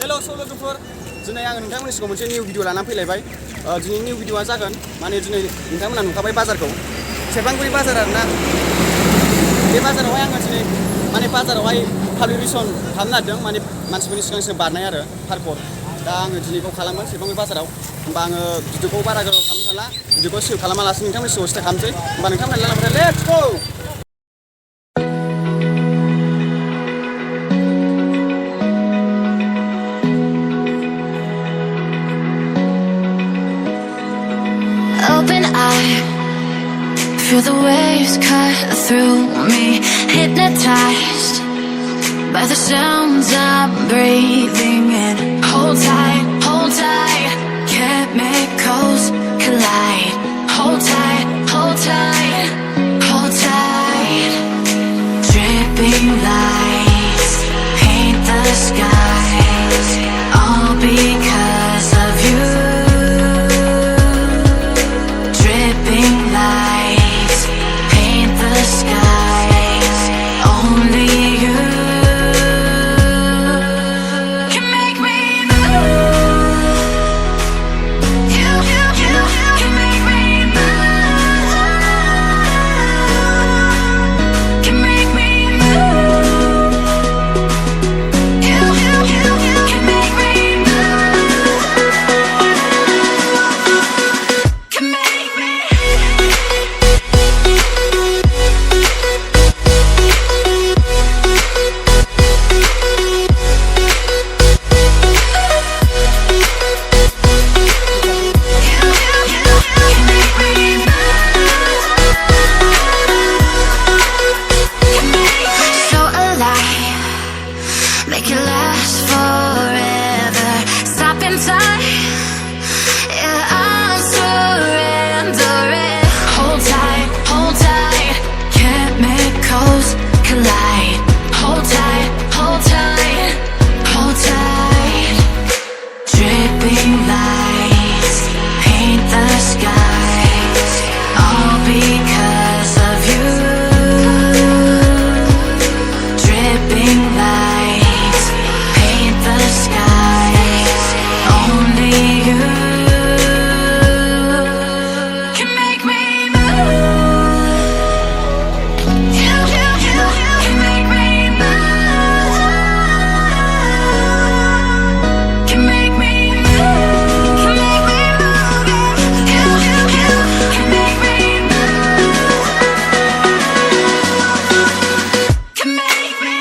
Hello lwgw, दिनै आङो नोंथांमोननि सिगाङाव मोनसे निउ भिडिअ लानानै फैलायबाय। दिनै निउ भिडिअआ जागोन माने दिनै नोंथांमोना नुखाबाय बाजारखौ सेरफांगुरि बाजार आरोना। बे बाजारावहाय आङो दिनै माने बाजारावहाय पाब्लिकेसन खालामनो नागिरदों माने मानसिफोरनि सिगां बारनाय आरो पार्कर। दा आङो दिनैखौ खालामगोन सेरफांगुरि बाजाराव। होमबा आङो भिडिअखौ बारा गोलाव खालामनो हाला, भिडिअखौ सेभ खालामालासिनो नोंथांमोननि सिगाङाव स्टार्ट खालामसै। होमबा नोंथांमोना लांबाय let's go. Open eye, feel the waves cut through me, hypnotized by the sounds I'm breathing in. Hold tight, chemicals collide. Hold tight, hold tight, hold tight. Dripping lights paint the skies, all because of you. Dripping lights paint the skies, only you can make me move. You can make me move. Can make me move. You can make me move. Can make me. So alive, make it last forever. Stop in time, yeah, I'm surrendering. Hold tight, chemicals collide. Hold tight, hold tight, hold tight. Dripping lights paint the skies, all because of you. Dripping lights paint the skies, only you can make me move. You can make me move. Can make me move. Can make me move. You can make me move. Can make me.